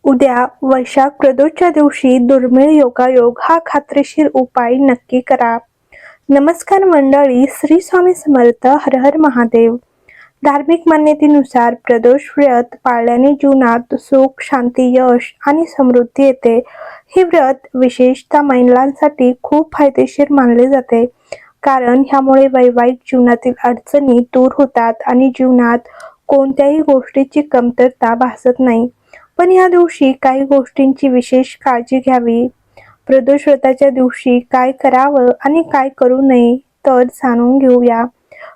उद्या वैशाख प्रदोषच्या दिवशी दुर्मिळ योगायोग हा खात्रीशीर उपाय नक्की करा. नमस्कार मंडळी, श्री स्वामी समर्थ. हर हर महादेव. धार्मिक मान्यतेनुसार प्रदोष व्रत पाळल्याने जीवनात सुख, शांती, यश आणि समृद्धी येते. हे व्रत विशेषतः महिलांसाठी खूप फायदेशीर मानले जाते, कारण ह्यामुळे वैवाहिक जीवनातील अडचणी दूर होतात आणि जीवनात कोणत्याही गोष्टीची कमतरता भासत नाही. पण या दिवशी काही गोष्टींची विशेष काळजी घ्यावी. प्रदोष व्रताच्या दिवशी काय करावं आणि काय करू नये तर जाणून घेऊया.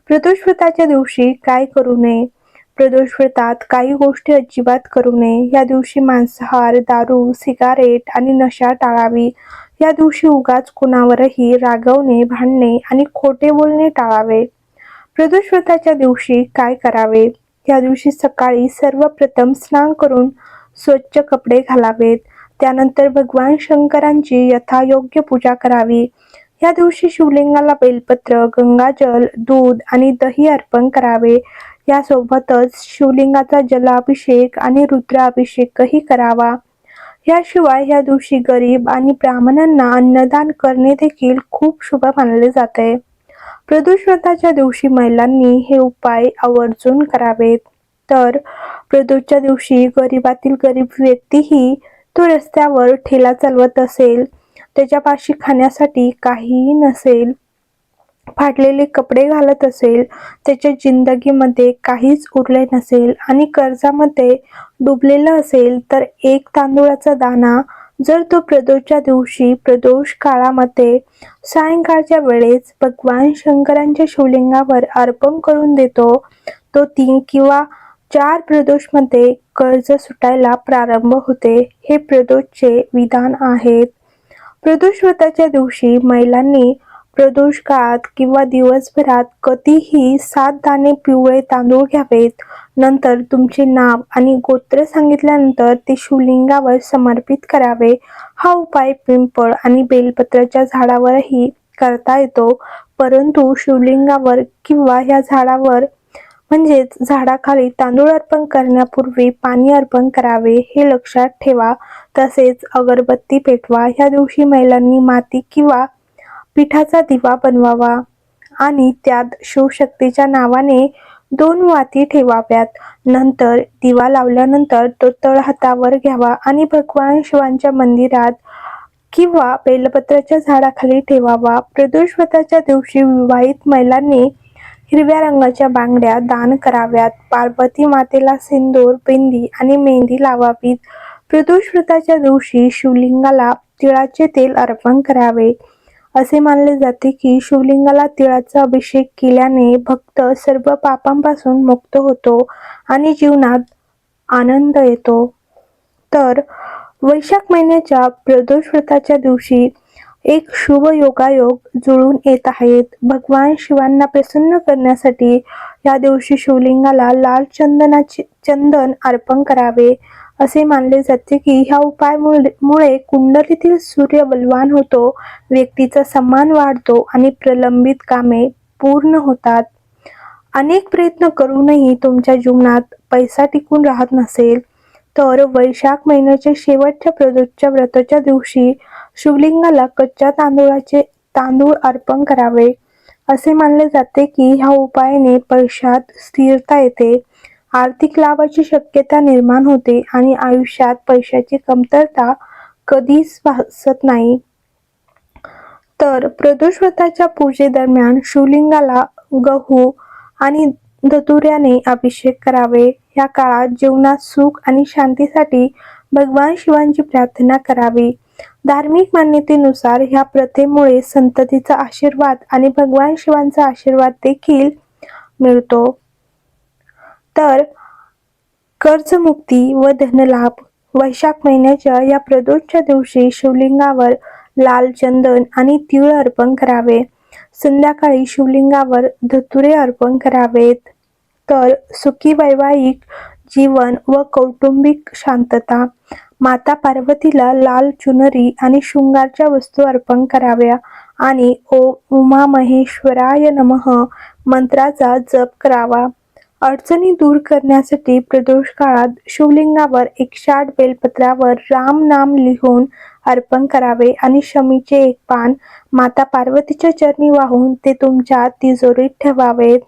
प्रदोष व्रताच्या दिवशी काय करू नये. प्रदोष व्रतात काही गोष्टी अजिबात करू नये. या दिवशी मांसाहार, दारू, सिगारेट आणि नशा टाळावी. या दिवशी उगाच कुणावरही रागवणे, भांडणे आणि खोटे बोलणे टाळावे. प्रदोष व्रताच्या दिवशी काय करावे. या दिवशी सकाळी सर्वप्रथम स्नान करून स्वच्छ कपडे घालावेत. त्यानंतर भगवान शंकरांची यथायोग्य पूजा करावी. या दिवशी शिवलिंगाला बेलपत्र, गंगाजल, दूध आणि दही अर्पण करावे. यासोबतच शिवलिंगाचा जलाभिषेक आणि रुद्राभिषेकही करावा. याशिवाय या दिवशी गरीब आणि ब्राह्मणांना अन्नदान करणे देखील खूप शुभ मानले जाते. प्रदोष व्रताच्या दिवशी महिलांनी हे उपाय आवर्जून करावेत. तर प्रदोषच्या दिवशी गरीबातील गरीब व्यक्तीही तो रस्त्यावर ठेला चालवत असेल, त्याच्यापाशी खाण्यासाठी काहीही नसेल, फाटलेले कपडे घालत असेल, त्याच्या जिंदगीमध्ये काहीच उरले नसेल आणि कर्जामध्ये डुबलेला असेल, तर एक तांदूळाचा दाणा जर तो प्रदोषच्या दिवशी प्रदोष काळामध्ये सायंकाळच्या वेळेस भगवान शंकरांच्या शिवलिंगावर अर्पण करून देतो, तो 3 किंवा 4 प्रदोषमध्ये कर्ज सुटायला प्रारंभ होते. हे प्रदोषचे विधान आहेत. प्रदोष व्रताच्या दिवशी महिलांनी प्रदोष काळात किंवा दिवसभरात कधीही 7 दाणे पिवळे तांदूळ घ्यावेत. नंतर तुमचे नाव आणि गोत्र सांगितल्यानंतर ते शिवलिंगावर समर्पित करावे. हा उपाय पिंपळ आणि बेलपत्राच्या झाडावरही करता येतो, परंतु शिवलिंगावर किंवा ह्या झाडावर म्हणजेच झाडाखाली तांदूळ अर्पण करण्यापूर्वी पाणी अर्पण करावे, हे लक्षात ठेवा. तसेच अगरबत्ती पेटवा. या दिवशी महिलांनी माती किंवा पिठाचा दिवा बनवावा आणि त्यात शिवशक्तीच्या नावाने 2 वाती ठेवाव्यात. नंतर दिवा लावल्यानंतर तो तळहातावर घ्यावा आणि भगवान शिवांच्या मंदिरात किंवा बेलपत्राच्या झाडाखाली ठेवावा. प्रदोष व्रताच्या दिवशी विवाहित महिलांनी हिरव्या रंगाच्या बांगड्या दान कराव्यात. पार्वती मातेला सिंदूर, बिंदी आणि मेहंदी लावावीत. प्रदोष व्रताच्या दिवशी शिवलिंगाला तिळाचे तेल अर्पण करावे. असे मानले जाते की शिवलिंगाला तिळाचा अभिषेक केल्याने भक्त सर्व पापांपासून मुक्त होतो आणि जीवनात आनंद येतो. तर वैशाख महिन्याच्या प्रदोष व्रताच्या दिवशी एक शुभ योगायोग जुळून येत आहेत. भगवान शिवांना प्रसन्न करण्यासाठी या दिवशी शिवलिंगाला लाल चंदन अर्पण करावे. असे मानले जाते की ह्या उपायामुळे कुंडलीतील सूर्य बलवान होतो, व्यक्तीचा सन्मान वाढतो आणि प्रलंबित कामे पूर्ण होतात. अनेक प्रयत्न करूनही तुमच्या जीवनात पैसा टिकून राहत नसेल, तर वैशाख महिन्याच्या शेवटच्या प्रदोषच्या व्रताच्या दिवशी शिवलिंगाला कच्च्या तांदूळ अर्पण करावे. असे मानले जाते की ह्या उपायाने पैशात स्थिरता येते, आर्थिक लाभाची शक्यता निर्माण होते आणि आयुष्यात पैशाची कमतरता कधीच भासत नाही. तर प्रदोष व्रताच्या पूजेदरम्यान शिवलिंगाला गहू आणि धतुऱ्याने अभिषेक करावे. या काळात जीवनात सुख आणि शांतीसाठी भगवान शिवांची प्रार्थना करावी. धार्मिक मान्यतेनुसार ह्या प्रथेमुळे संततीचा आशीर्वाद आणि भगवान शिवांचा आशीर्वाद देखील मिळतो. तर कर्जमुक्ती व धनलाभ. वैशाख महिन्याच्या या प्रदोषच्या दिवशी शिवलिंगावर लाल चंदन आणि तीळ अर्पण करावे. संध्याकाळी शिवलिंगावर धतुरे अर्पण करावेत. तर सुखी वैवाहिक जीवन व कौटुंबिक शांतता. माता पार्वतीला लाल चुनरी आणि शृंगारच्या वस्तू अर्पण कराव्या आणि ओम उमामहेश्वराय नमः मंत्राचा जप करावा. अडचणी दूर करण्यासाठी प्रदोष काळात शिवलिंगावर 108 बेलपत्रावर राम नाम लिहून अर्पण करावे आणि शमीचे एक पान माता पार्वतीच्या चरणी वाहून ते तुमच्या तिजोरीत ठेवावेत.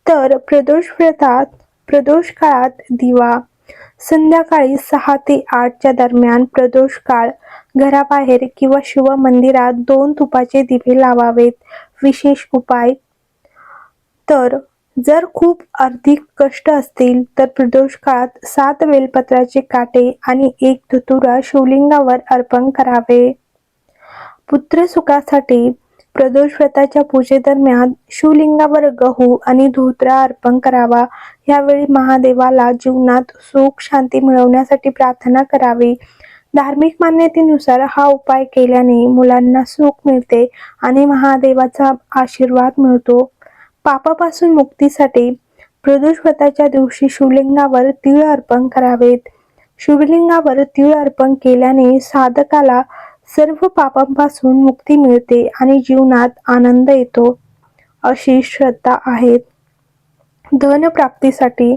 तर प्रदोष काळात दिवा संध्याकाळी 6 ते 8 च्या दरम्यान प्रदोष काळ घराबाहेर किंवा शिव मंदिरात 2 तुपाचे दिवे लावावेत. विशेष उपाय तर जर खूप आर्थिक कष्ट असतील तर प्रदोष काळात 7 बेलपत्राचे काटे आणि 1 धतुरा शिवलिंगावर अर्पण करावे. पुत्र सुखासाठी प्रदोष व्रताच्या पूजेदरम्यान शिवलिंगावर गहू आणि धोत्रा अर्पण करावा. यावेळी महादेवाला जीवनात सुख शांती मिळवण्यासाठी प्रार्थना करावी. धार्मिक मान्यतेनुसार हा उपाय केल्याने मुलांना सुख मिळते आणि महादेवाचा आशीर्वाद मिळतो. पापापासून मुक्तीसाठी प्रदोष व्रताच्या दिवशी शिवलिंगावर तीळ अर्पण करावेत. शिवलिंगावर तीळ अर्पण केल्याने साधकाला सर्व पापांपासून मुक्ती मिळते आणि जीवनात आनंद येतो, अशी श्रद्धा आहे. धन प्राप्तीसाठी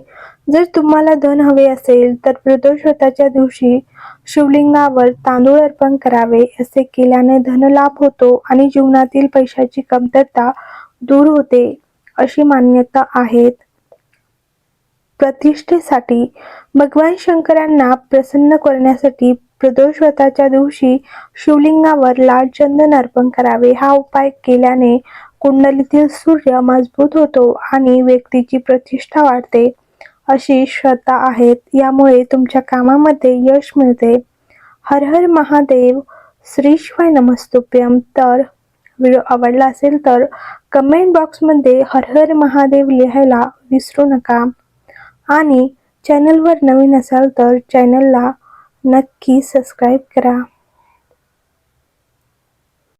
जर तुम्हाला धन हवे असेल तर प्रदोष व्रताच्या दिवशी शिवलिंगावर तांदूळ अर्पण करावे. असे केल्याने धनलाभ होतो आणि जीवनातील पैशाची कमतरता दूर होते, अशी मान्यता आहे. प्रतिष्ठेसाठी भगवान शंकरांना प्रसन्न करण्यासाठी प्रदोष व्रताच्या दिवशी शिवलिंगावर लाल चंदन अर्पण करावे. हा उपाय केल्याने कुंडलीतील सूर्य मजबूत होतो आणि व्यक्तीची प्रतिष्ठा वाढते, अशी श्रद्धा आहे. यामुळे तुमच्या कामामध्ये यश मिळते. हर हर महादेव. श्री शिवाय नमस्तुभ्यं. तर व्हिडिओ आवडला असेल तर कमेंट बॉक्समध्ये हर हर महादेव लिहायला विसरू नका आणि चॅनलवर नवीन असाल तर चॅनलला नक्की सबस्क्राईब करा.